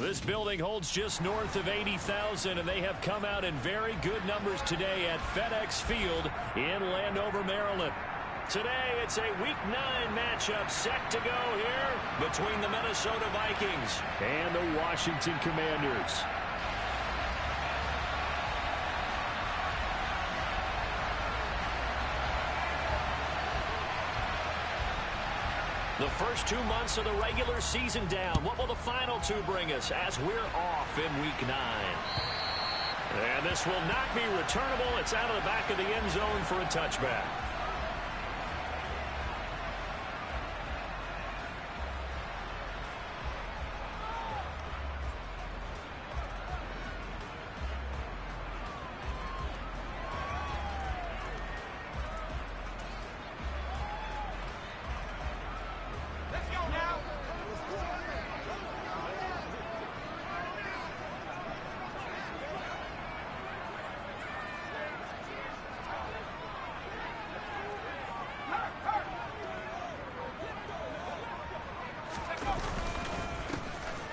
This building holds just north of 80,000, and they have come out in very good numbers today at FedEx Field in Landover, Maryland. Today, it's a Week 9 matchup set to go here between the Minnesota Vikings and the Washington Commanders. The first 2 months of the regular season down. What will the final 2 bring us as we're off in Week 9? And this will not be returnable. It's out of the back of the end zone for a touchback.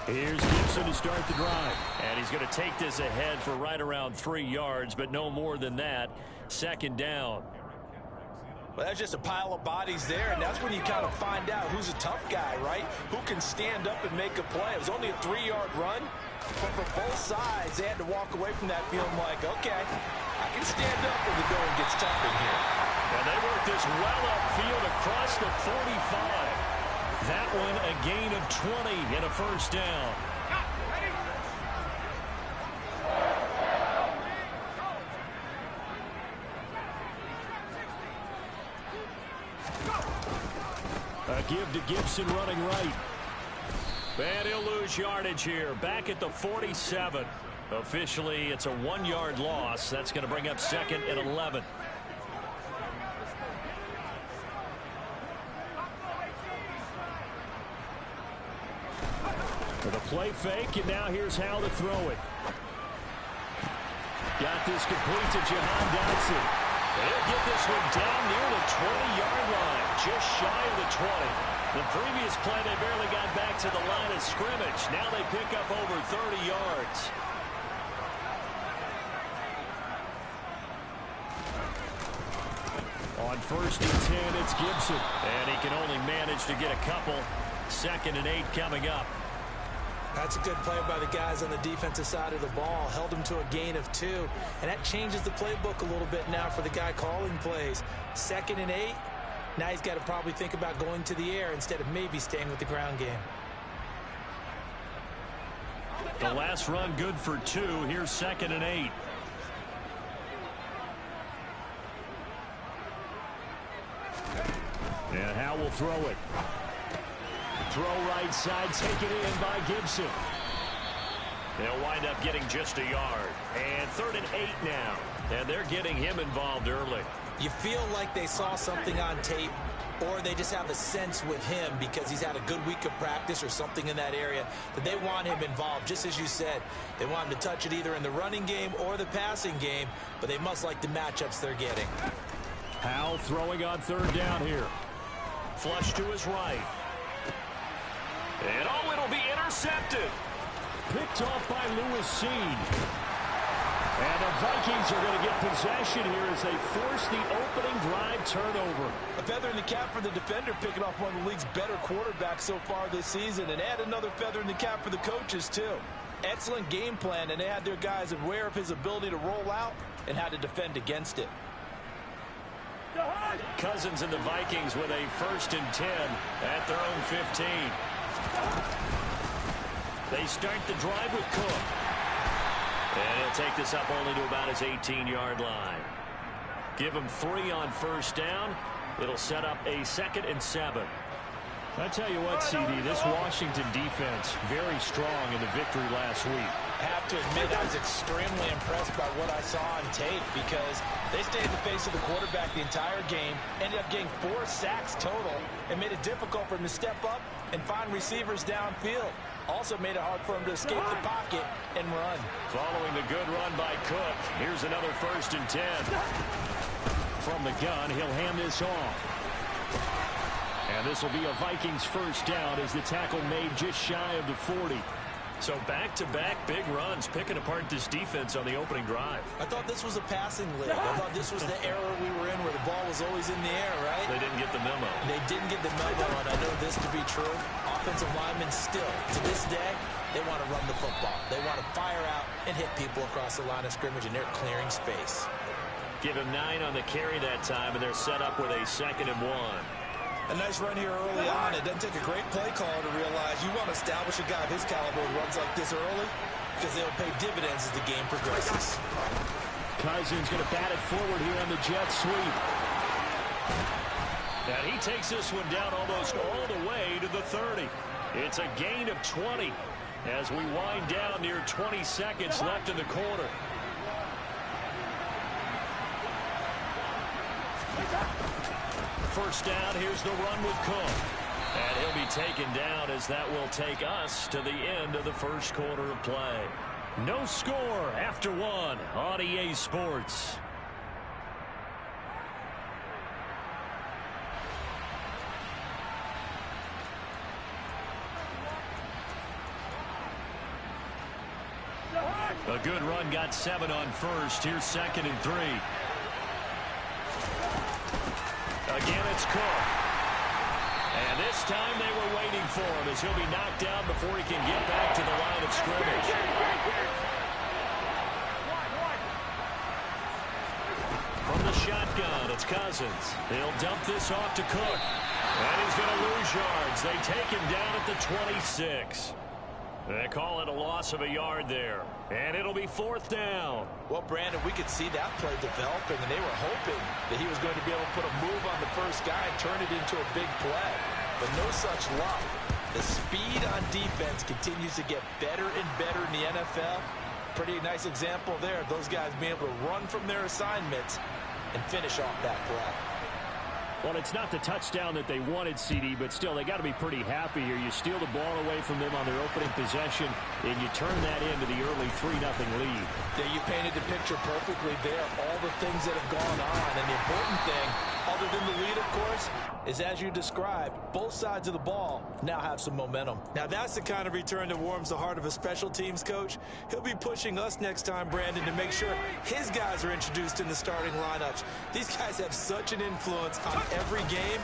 Here's Gibson to start the drive. And he's going to take this ahead for right around 3 yards, but no more than that. Second down. Well, that's just a pile of bodies there, and that's when you kind of find out who's a tough guy, right? Who can stand up and make a play. It was only a 3-yard run, but for both sides, they had to walk away from that feeling like, okay, I can stand up when the going gets tough in here. And they work this well upfield across the 45. That one a gain of 20 and a first down. A give to Gibson running right. And he'll lose yardage here. Back at the 47. Officially, it's a 1-yard loss. That's going to bring up 2nd and 11. For the play fake, and now here's how to throw it. Got this complete to Jahan Dotson. He'll get this one down near the 20-yard line, just shy of the 20. The previous play, they barely got back to the line of scrimmage. Now they pick up over 30 yards. On 1st and 10, it's Gibson. And he can only manage to get a couple. 2nd and 8 coming up. That's a good play by the guys on the defensive side of the ball. Held him to a gain of 2. And that changes the playbook a little bit now for the guy calling plays. 2nd and 8. Now he's got to probably think about going to the air instead of maybe staying with the ground game. The last run good for 2. Here's 2nd and 8. And Howe will throw it. Throw right side, taken in by Gibson. They'll wind up getting just a yard. And 3rd and 8 now. And they're getting him involved early. You feel like they saw something on tape, or they just have a sense with him because he's had a good week of practice or something in that area that they want him involved. Just as you said, they want him to touch it either in the running game or the passing game, but they must like the matchups they're getting. Howe throwing on 3rd down here. Flush to his right. And oh, it'll be intercepted. Picked off by Lewis Seen. And the Vikings are going to get possession here as they force the opening drive turnover. A feather in the cap for the defender, picking off one of the league's better quarterbacks so far this season. And add another feather in the cap for the coaches, too. Excellent game plan, and they had their guys aware of his ability to roll out and how to defend against it. Cousins and the Vikings with a 1st and 10 at their own 15. They start the drive with Cook. And he'll take this up only to about his 18-yard line. Give him 3 on 1st down. It'll set up a 2nd and 7. I tell you what, CD, this Washington defense, very strong in the victory last week. I have to admit, I was extremely impressed by what I saw on tape because they stayed in the face of the quarterback the entire game, ended up getting 4 sacks total, and made it difficult for him to step up and find receivers downfield. Also made it hard for him to escape the pocket and run. Following the good run by Cook, here's another 1st and 10. From the gun, he'll hand this off. And this will be a Vikings 1st down as the tackle made just shy of the 40. So back-to-back big runs, picking apart this defense on the opening drive. I thought this was a passing league. I thought this was the era we were in where the ball was always in the air, right? They didn't get the memo. They didn't get the memo, and I know this to be true. Offensive linemen still, to this day, they want to run the football. They want to fire out and hit people across the line of scrimmage, and they're clearing space. Give him 9 on the carry that time, and they're set up with a 2nd and 1. A nice run here early on. It doesn't take a great play caller to realize you want to establish a guy of his caliber who runs like this early because they'll pay dividends as the game progresses. Cousins going to bat it forward here on the jet sweep. And he takes this one down almost all the way to the 30. It's a gain of 20 as we wind down near 20 seconds left in the quarter. First down, here's the run with Cook. And he'll be taken down as that will take us to the end of the first quarter of play. No score after 1 on EA Sports. A good run got 7 on first. Here's 2nd and 3. Again, it's Cook. And this time they were waiting for him as he'll be knocked down before he can get back to the line of scrimmage. From the shotgun, it's Cousins. He'll dump this off to Cook. And he's going to lose yards. They take him down at the 26. They call it a loss of a yard there. And it'll be 4th down. Well, Brandon, we could see that play developing, and they were hoping that he was going to be able to put a move on the first guy and turn it into a big play. But no such luck. The speed on defense continues to get better and better in the NFL. Pretty nice example there of those guys being able to run from their assignments and finish off that play. Well, it's not the touchdown that they wanted, CD, but still, they got to be pretty happy here. You steal the ball away from them on their opening possession, and you turn that into the early 3-0 lead. Yeah, you painted the picture perfectly there, all the things that have gone on. And the important thing, other than the lead, of course, is as you described, both sides of the ball now have some momentum. Now, that's the kind of return that warms the heart of a special teams coach. He'll be pushing us next time, Brandon, to make sure his guys are introduced in the starting lineups. These guys have such an influence on every game.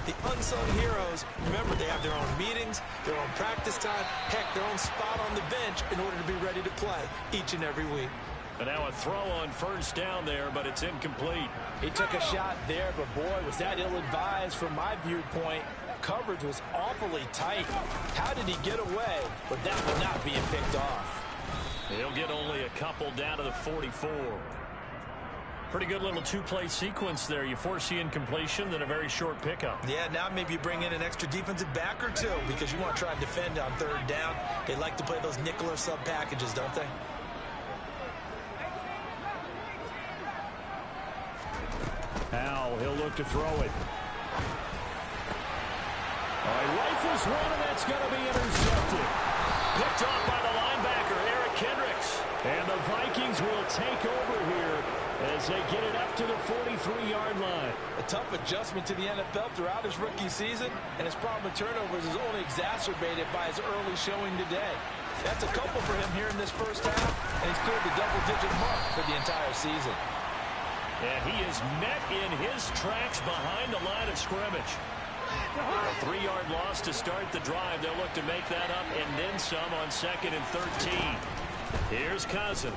The unsung heroes, remember, they have their own meetings, their own practice time, heck, their own spot on the bench in order to be ready to play each and every week. And now a throw on first down there, but it's incomplete. He took a shot there, but boy, was that ill-advised from my viewpoint. Coverage was awfully tight. How did he get away? But that one not being picked off. He'll get only a couple down to the 44. Pretty good little 2-play sequence there. You force the incompletion, then a very short pickup. Yeah, now maybe you bring in an extra defensive back or two because you want to try and defend on 3rd down. They like to play those nickel or sub packages, don't they? Now he'll look to throw it. He rifles one, and that's going to be intercepted. Picked off by the linebacker, Eric Kendricks. And the Vikings will take over here as they get it up to the 43-yard line. A tough adjustment to the NFL throughout his rookie season, and his problem with turnovers is only exacerbated by his early showing today. That's a couple for him here in this first half, and he's cleared the double-digit mark for the entire season. And he is met in his tracks behind the line of scrimmage. A 3-yard loss to start the drive. They'll look to make that up and then some on 2nd and 13. Here's Cousins.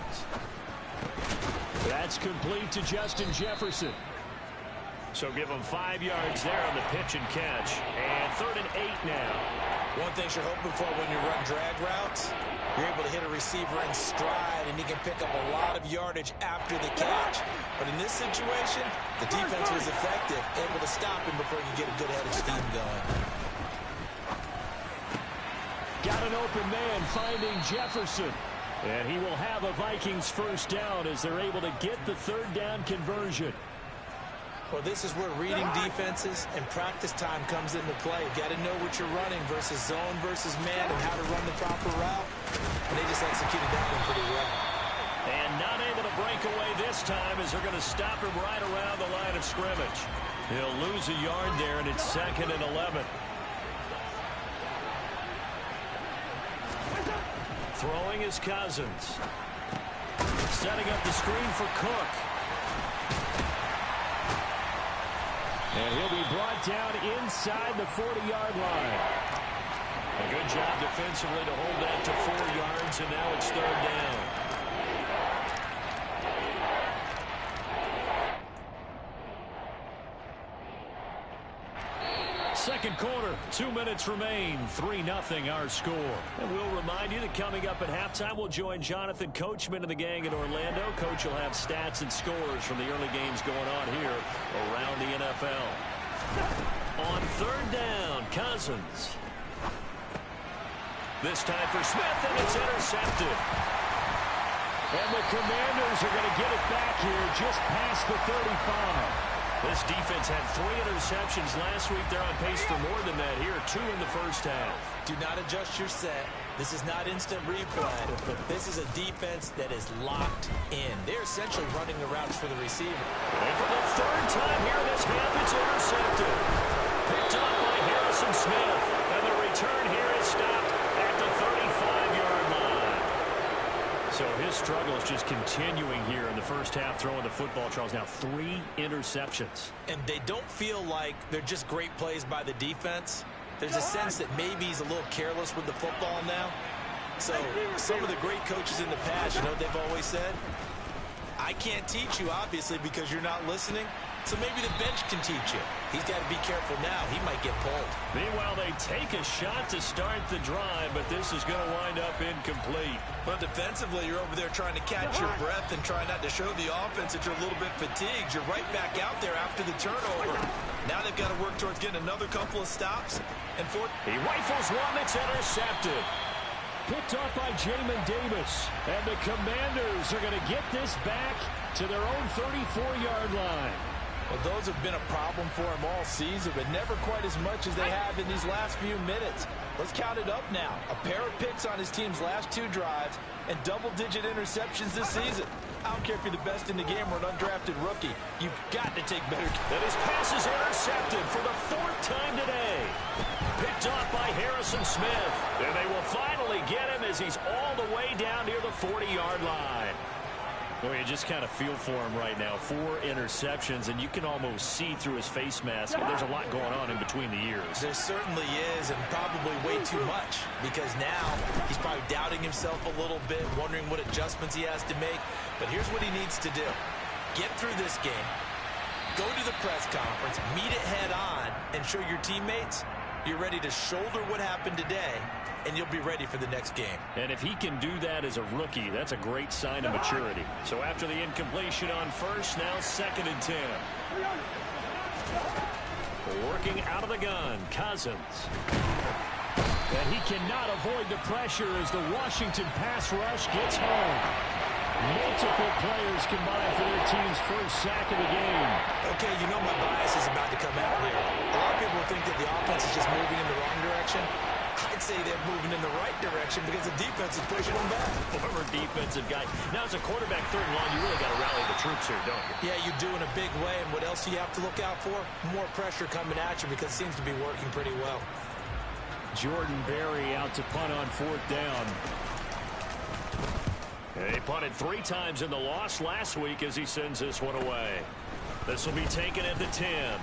That's complete to Justin Jefferson. So give him 5 yards there on the pitch and catch. And 3rd and 8 now. One thing you're hoping for when you run drag routes, you're able to hit a receiver in stride, and he can pick up a lot of yardage after the catch. But in this situation, the defense was effective, able to stop him before he could get a good head of steam going. Got an open man finding Jefferson. And he will have a Vikings first down as they're able to get the 3rd down conversion. Well, this is where reading defenses and practice time comes into play. You got to know what you're running versus zone versus man and how to run the proper route. And they just executed that one pretty well. And not able to break away this time as they're going to stop him right around the line of scrimmage. He'll lose a yard there, and it's 2nd and 11. Throwing is Cousins. Setting up the screen for Cook. And he'll be brought down inside the 40-yard line. A good job defensively to hold that to 4 yards, and now it's 3rd down. Second quarter, 2 minutes remain, 3-0 our score. And we'll remind you that coming up at halftime, we'll join Jonathan Coachman and the gang in Orlando. Coach will have stats and scores from the early games going on here around the NFL. On 3rd down, Cousins. This time for Smith, and it's intercepted. And the Commanders are going to get it back here just past the 35. This defense had 3 interceptions last week. They're on pace for more than that here, 2 in the first half. Do not adjust your set. This is not instant replay. This is a defense that is locked in. They're essentially running the routes for the receiver. And for the 3rd time here in this half, it's intercepted. Picked up by Harrison Smith. And the return here is stopped at the 35-yard line. So his struggle is just continuing here in the first half, throwing the football. Charles, now 3 interceptions. And they don't feel like they're just great plays by the defense. There's a sense that maybe he's a little careless with the football now. So some of the great coaches in the past, you know what they've always said? I can't teach you, obviously, because you're not listening. So maybe the bench can teach you. He's got to be careful now. He might get pulled. Meanwhile, they take a shot to start the drive, but this is going to wind up incomplete. But defensively, you're over there trying to catch your breath and try not to show the offense that you're a little bit fatigued. You're right back out there after the turnover. Now they've got to work towards getting another couple of stops. And he rifles one that's intercepted. Picked up by Jamin Davis. And the Commanders are going to get this back to their own 34-yard line. Well, those have been a problem for him all season, but never quite as much as they have in these last few minutes. Let's count it up now. A pair of picks on his team's last 2 drives and double-digit interceptions this season. I don't care if you're the best in the game or an undrafted rookie. You've got to take better care. And his pass is intercepted for the 4th time today. Picked off by Harrison Smith. And they will finally get him as he's all the way down near the 40-yard line. Well, you just kind of feel for him right now. 4 interceptions, and you can almost see through his face mask. There's a lot going on in between the ears. There certainly is, and probably way too much, because now he's probably doubting himself a little bit, wondering what adjustments he has to make. But here's what he needs to do. Get through this game, go to the press conference, meet it head on, and show your teammates you're ready to shoulder what happened today, and you'll be ready for the next game. And if he can do that as a rookie, that's a great sign of maturity. So after the incompletion on first, now 2nd and 10. Working out of the gun, Cousins. And he cannot avoid the pressure as the Washington pass rush gets home. Multiple players combined for their team's first sack of the game. Okay, you know my bias is about to come out here. A lot of people think that the offense is just moving in the wrong direction. I'd say they're moving in the right direction because the defense is pushing them back. Former defensive guy. Now, as a quarterback 3rd and long, you really got to rally the troops here, don't you? Yeah, you do in a big way. And what else do you have to look out for? More pressure coming at you because it seems to be working pretty well. Jordan Berry out to punt on 4th down. They punted 3 times in the loss last week as he sends this one away. This will be taken at the 10.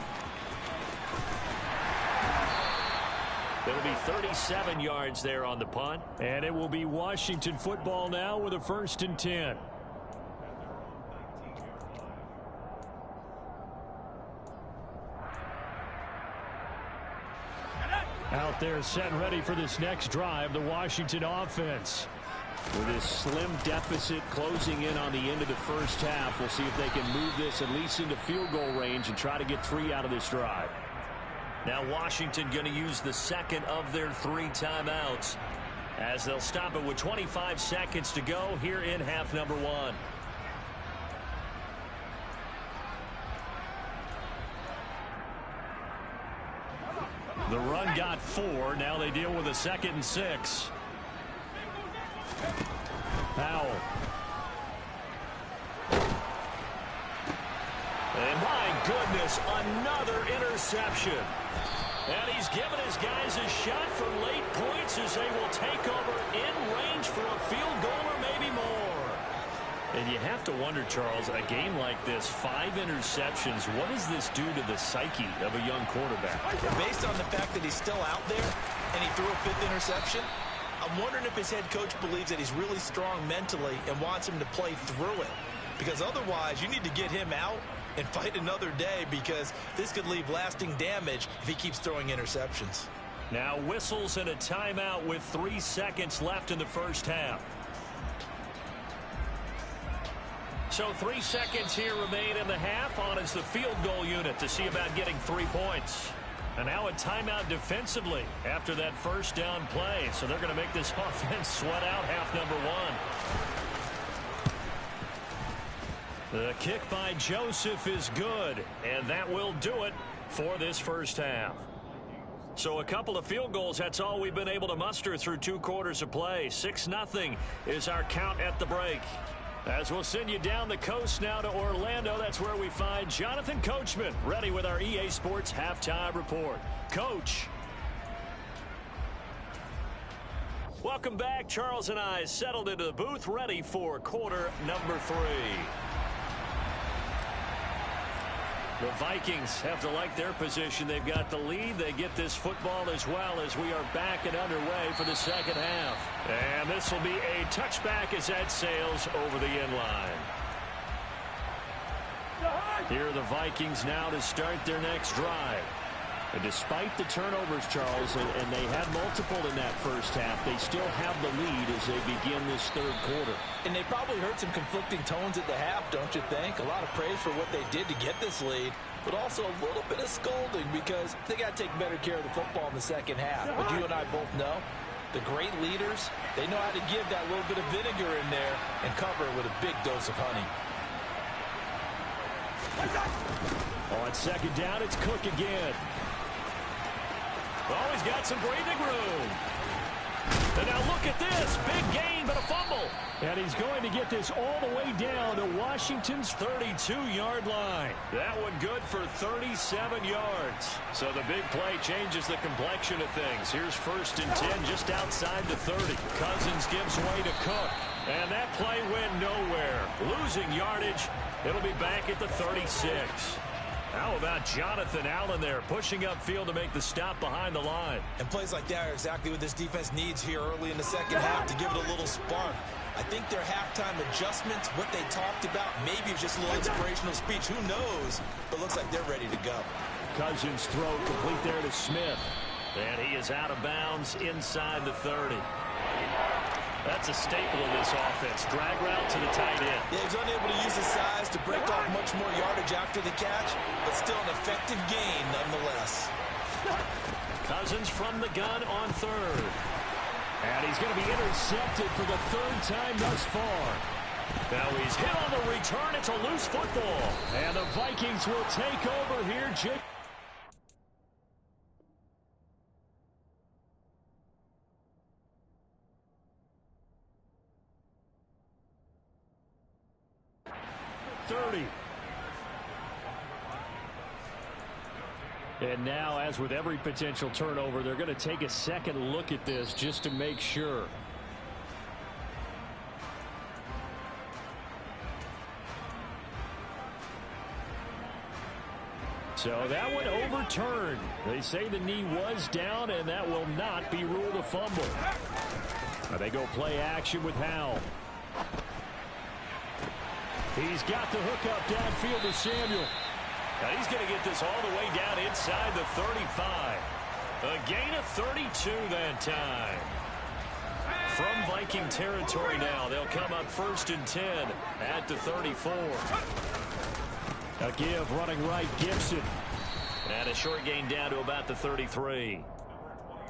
It'll be 37 yards there on the punt. And it will be Washington football now with a 1st and 10. Out there set and ready for this next drive, the Washington offense. With this slim deficit closing in on the end of the first half, we'll see if they can move this at least into field goal range and try to get 3 out of this drive. Now Washington going to use the 2nd of their 3 timeouts as they'll stop it with 25 seconds to go here in half number 1. The run got 4. Now they deal with a 2nd and 6. Powell. And my goodness, another interception. And he's given his guys a shot for late points as they will take over in range for a field goal or maybe more. And you have to wonder, Charles, a game like this, 5 interceptions, what does this do to the psyche of a young quarterback? Based on the fact that he's still out there and he threw a 5th interception, I'm wondering if his head coach believes that he's really strong mentally and wants him to play through it. Because otherwise, you need to get him out and fight another day, because this could leave lasting damage if he keeps throwing interceptions. Now whistles and a timeout with 3 seconds left in the first half. So 3 seconds here remain in the half. On is the field goal unit to see about getting 3 points. And now a timeout defensively after that first down play. So they're going to make this offense sweat out half number 1. The kick by Joseph is good, and that will do it for this first half. So a couple of field goals, that's all we've been able to muster through 2 quarters of play. 6-0 is our count at the break. As we'll send you down the coast now to Orlando, that's where we find Jonathan Coachman, ready with our EA Sports Halftime Report. Coach. Welcome back. Charles and I settled into the booth, ready for quarter number 3. The Vikings have to like their position. They've got the lead. They get this football as well as we are back and underway for the second half. And this will be a touchback as that sails over the end line. Here are the Vikings now to start their next drive. And despite the turnovers, Charles, and they had multiple in that first half, they still have the lead as they begin this third quarter. And they probably heard some conflicting tones at the half, don't you think? A lot of praise for what they did to get this lead, but also a little bit of scolding because they got to take better care of the football in the second half. But you and I both know the great leaders, they know how to give that little bit of vinegar in there and cover it with a big dose of honey. On second down, it's Cook again. Oh, he's got some breathing room. And now look at this. Big gain, but a fumble. And he's going to get this all the way down to Washington's 32-yard line. That one good for 37 yards. So the big play changes the complexion of things. Here's 1st and 10 just outside the 30. Cousins gives way to Cook. And that play went nowhere. Losing yardage. It'll be back at the 36. How about Jonathan Allen there, pushing upfield to make the stop behind the line. And plays like that are exactly what this defense needs here early in the second half to give it a little spark. I think their halftime adjustments, what they talked about, maybe it's just a little inspirational speech. Who knows? But looks like they're ready to go. Cousins throw complete there to Smith. And he is out of bounds inside the 30. That's a staple of this offense. Drag route to the tight end. Yeah, he's unable to use his size to break off much more yardage after the catch, but still an effective gain nonetheless. Cousins from the gun on 3rd. And he's going to be intercepted for the 3rd time thus far. Now he's hit on the return. It's a loose football. And the Vikings will take over here. And now, as with every potential turnover, they're going to take a second look at this just to make sure. So that one overturned. They say the knee was down, and that will not be ruled a fumble. Now they go play action with Howell. He's got the hook up downfield to Samuel. Now he's going to get this all the way down inside the 35. A gain of 32 that time. From Viking territory now, they'll come up 1st and 10 at the 34. A give running right, Gibson. And a short gain down to about the 33.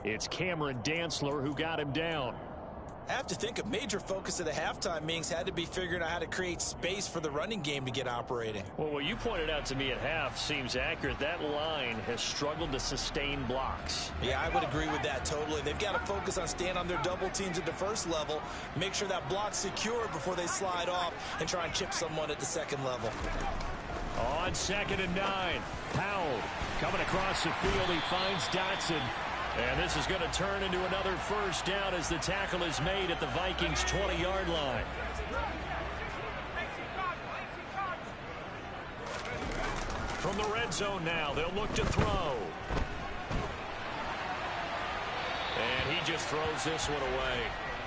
It's Cameron Dantzler who got him down. I have to think a major focus of the halftime meetings had to be figuring out how to create space for the running game to get operating. Well, what you pointed out to me at half seems accurate. That line has struggled to sustain blocks. Yeah, I would agree with that totally. They've got to focus on staying on their double teams at the first level, make sure that block's secure before they slide off and try and chip someone at the second level. On 2nd and 9, Powell coming across the field. He finds Dotson. And this is going to turn into another first down as the tackle is made at the Vikings' 20-yard line. From the red zone now, they'll look to throw. And he just throws this one away.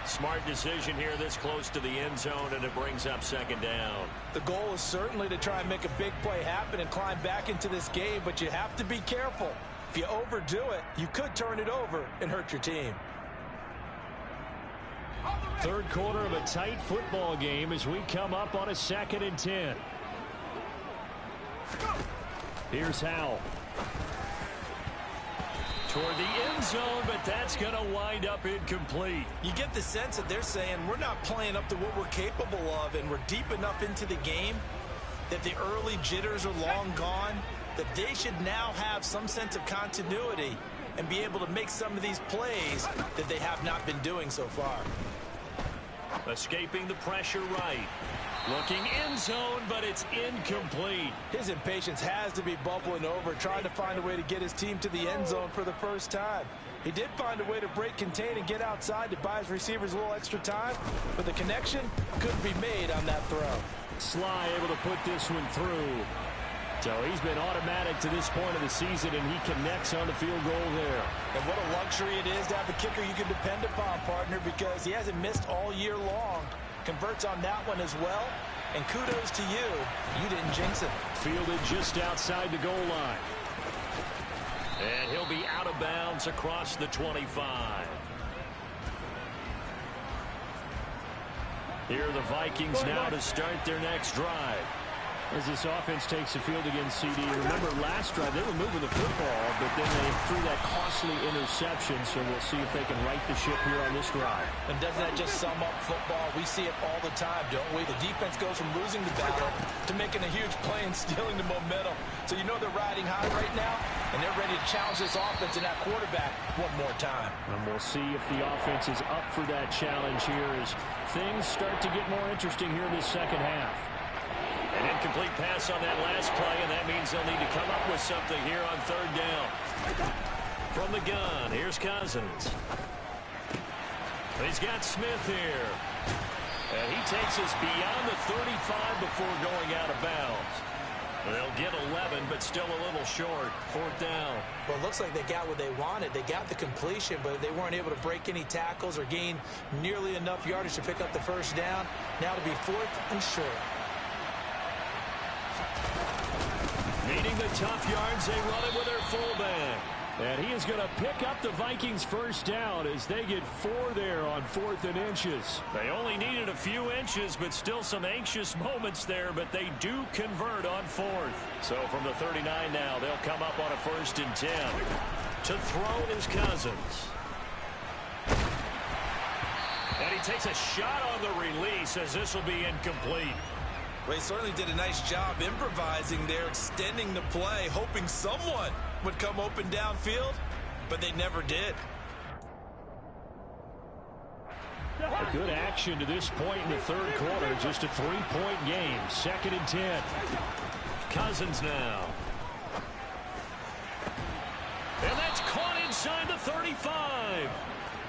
Smart decision here this close to the end zone, and it brings up 2nd down. The goal is certainly to try and make a big play happen and climb back into this game, but you have to be careful. If you overdo it, you could turn it over and hurt your team. Third quarter of a tight football game as we come up on a 2nd and 10. Here's Howell. Toward the end zone, but that's going to wind up incomplete. You get the sense that they're saying we're not playing up to what we're capable of, and we're deep enough into the game that the early jitters are long gone, that they should now have some sense of continuity and be able to make some of these plays that they have not been doing so far. Escaping the pressure right. Looking end zone, but it's incomplete. His impatience has to be bubbling over, trying to find a way to get his team to the end zone for the first time. He did find a way to break contain and get outside to buy his receivers a little extra time, but the connection couldn't be made on that throw. Sly able to put this one through. So he's been automatic to this point of the season, and he connects on the field goal there. And what a luxury it is to have a kicker you can depend upon, partner, because he hasn't missed all year long. Converts on that one as well, and kudos to you. You didn't jinx it. Fielded just outside the goal line. And he'll be out of bounds across the 25. Here are the Vikings now to start their next drive. As this offense takes the field against CD. Remember last drive they were moving the football, but then they threw that costly interception, so we'll see if they can right the ship here on this drive. And doesn't that just sum up football? We see it all the time, don't we? The defense goes from losing the battle to making a huge play and stealing the momentum. So you know they're riding high right now, and they're ready to challenge this offense and that quarterback one more time. And we'll see if the offense is up for that challenge here as things start to get more interesting here in this second half. An incomplete pass on that last play, and that means they'll need to come up with something here on 3rd down. From the gun, here's Cousins. He's got Smith here. And he takes us beyond the 35 before going out of bounds. They'll get 11, but still a little short. 4th down. Well, it looks like they got what they wanted. They got the completion, but they weren't able to break any tackles or gain nearly enough yardage to pick up the first down. Now to be 4th and short. Needing the tough yards, they run it with their fullback. And he is going to pick up the Vikings' first down as they get 4 there on 4th and inches. They only needed a few inches, but still some anxious moments there, but they do convert on 4th. So from the 39 now, they'll come up on a 1st and 10. To throw is Cousins. And he takes a shot on the release as this will be incomplete. Well, he certainly did a nice job improvising there, extending the play, hoping someone would come open downfield, but they never did. Good action to this point in the 3rd quarter. Just a 3-point game. 2nd and 10. Cousins now. And that's caught inside the 35.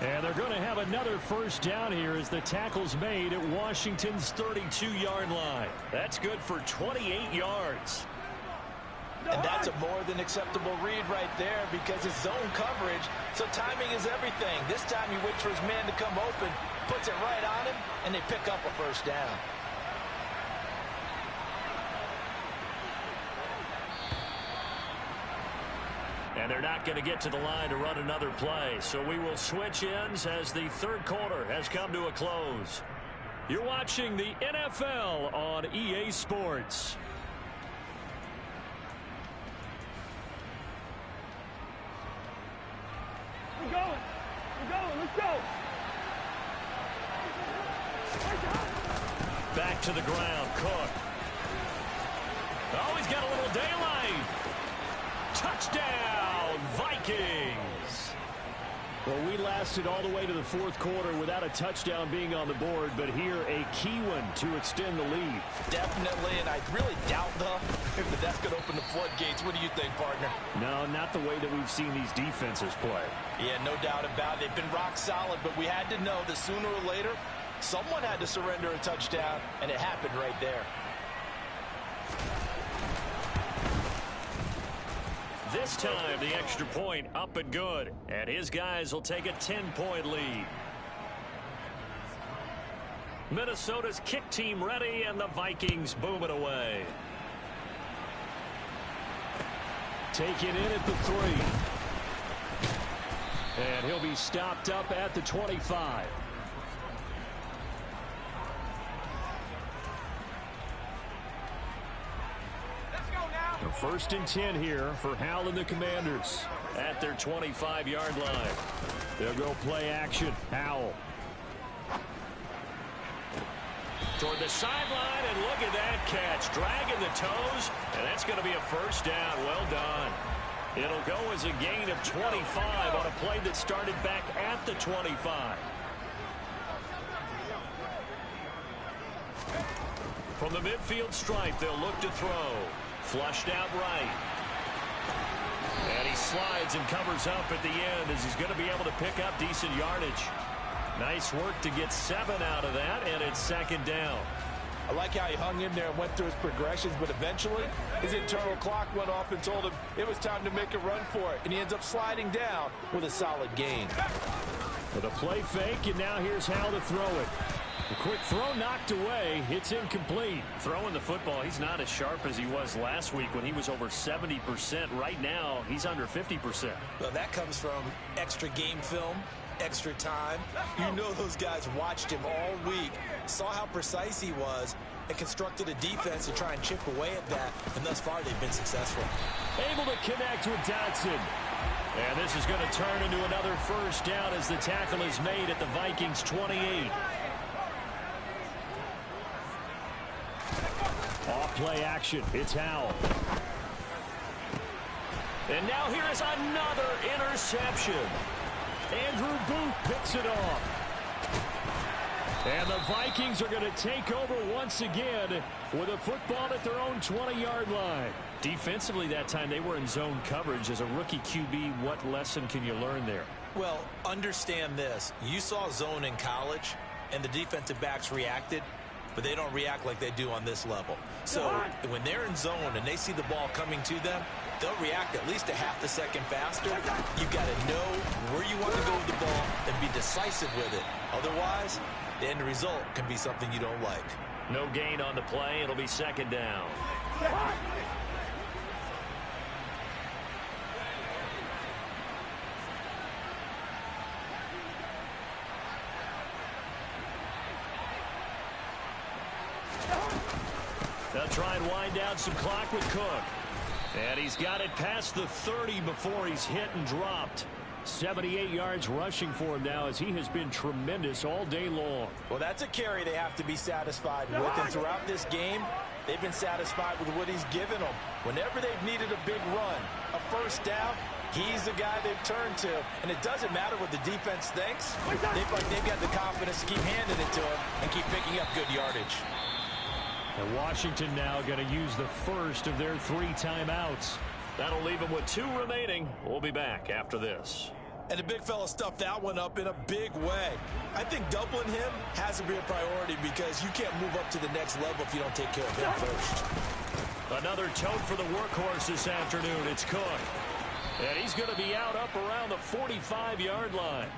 And they're going to have another first down here as the tackle's made at Washington's 32-yard line. That's good for 28 yards. And that's a more than acceptable read right there because it's zone coverage, so timing is everything. This time he waits for his man to come open, puts it right on him, and they pick up a first down. And they're not going to get to the line to run another play. So we will switch ends as the 3rd quarter has come to a close. You're watching the NFL on EA Sports. We're going, let's go. Back to the ground, Cook. Oh, he's got a little daylight. Touchdown, Vikings. Well, we lasted all the way to the fourth quarter without a touchdown being on the board, but here a key one to extend the lead. Definitely, and I really doubt, though, if that's going to open the floodgates. What do you think, partner? No, not the way that we've seen these defenses play. Yeah, no doubt about it. They've been rock solid, but we had to know that sooner or later, someone had to surrender a touchdown, and it happened right there. This time, the extra point up and good. And his guys will take a 10-point lead. Minnesota's kick team ready, and the Vikings boom it away. Taken in at the 3. And he'll be stopped up at the 25. First and 10 here for Hal and the Commanders at their 25-yard line. They'll go play action. Howell. Toward the sideline, and look at that catch. Dragging the toes, and that's going to be a first down. Well done. It'll go as a gain of 25 on a play that started back at the 25. From the midfield stripe, they'll look to throw. Flushed out right. And he slides and covers up at the end as he's going to be able to pick up decent yardage. Nice work to get 7 out of that, and it's second down. I like how he hung in there and went through his progressions, but eventually his internal clock went off and told him it was time to make a run for it, and he ends up sliding down with a solid gain. With a play fake, and now here's how to throw it. A quick throw knocked away. It's incomplete. Throwing the football, he's not as sharp as he was last week when he was over 70%. Right now, he's under 50%. Well, that comes from extra game film, extra time. You know those guys watched him all week, saw how precise he was, and constructed a defense to try and chip away at that, and thus far they've been successful. Able to connect with Dotson. And this is going to turn into another first down as the tackle is made at the Vikings 28. Off play action. It's Howell. And now here is another interception. Andrew Booth picks it off. And the Vikings are going to take over once again with a football at their own 20-yard line. Defensively that time, they were in zone coverage. As a rookie QB, what lesson can you learn there? Well, understand this. You saw zone in college, and the defensive backs reacted, but they don't react like they do on this level. So when they're in zone and they see the ball coming to them, they'll react at least a half a second faster. You've got to know where you want to go with the ball and be decisive with it. Otherwise, the end result can be something you don't like. No gain on the play. It'll be second down. They'll try and wind down some clock with Cook. And he's got it past the 30 before he's hit and dropped. 78 yards rushing for him now as he has been tremendous all day long. Well, that's a carry they have to be satisfied with. And throughout this game, they've been satisfied with what he's given them. Whenever they've needed a big run, a first down, he's the guy they've turned to. And it doesn't matter what the defense thinks. They've got the confidence to keep handing it to him and keep picking up good yardage. And Washington now going to use the first of their 3 timeouts. That'll leave them with 2 remaining. We'll be back after this. And the big fella stuffed that one up in a big way. I think doubling him has to be a priority because you can't move up to the next level if you don't take care of him first. Another tote for the workhorse this afternoon. It's Cook. And he's going to be out up around the 45-yard line.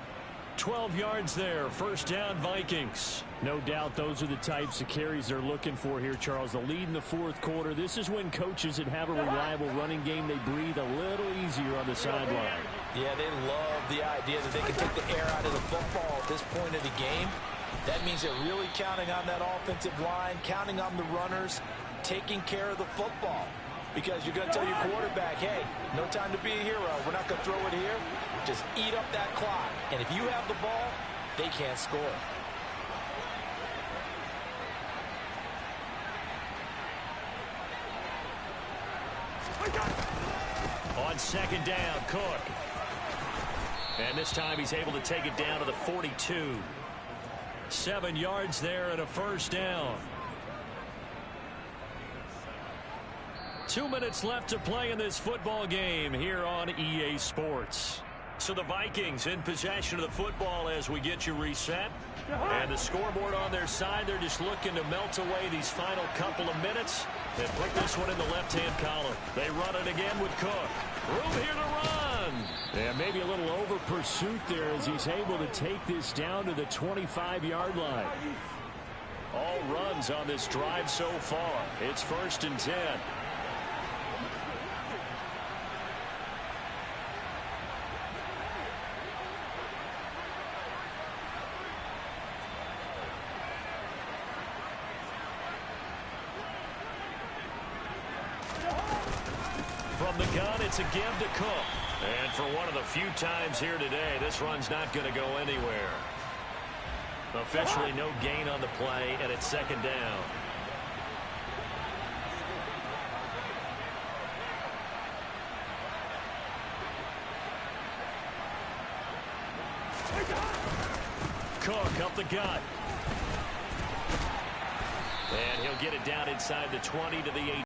12 yards there. First down, Vikings. No doubt those are the types of carries they're looking for here, Charles. The lead in the fourth quarter. This is when coaches that have a reliable running game, they breathe a little easier on the sideline. Yeah, they love the idea that they can take the air out of the football at this point of the game. That means they're really counting on that offensive line, counting on the runners, taking care of the football. Because you're going to tell your quarterback, hey, no time to be a hero. We're not going to throw it here. Just eat up that clock. And if you have the ball, they can't score. On second down, Cook. And this time he's able to take it down to the 42. 7 yards there and a first down. 2 minutes left to play in this football game here on EA Sports. So the Vikings in possession of the football as we get you reset. And the scoreboard on their side, they're just looking to melt away these final couple of minutes and put this one in the left-hand column. They run it again with Cook. Room here to run. And maybe a little over pursuit there as he's able to take this down to the 25-yard line. All runs on this drive so far. It's 1st and 10. From the gun, it's a give to Cook. And for one of the few times here today, this run's not going to go anywhere. Officially no gain on the play, and it's 2nd down. Cook up the gut. And he'll get it down inside the 20 to the 8.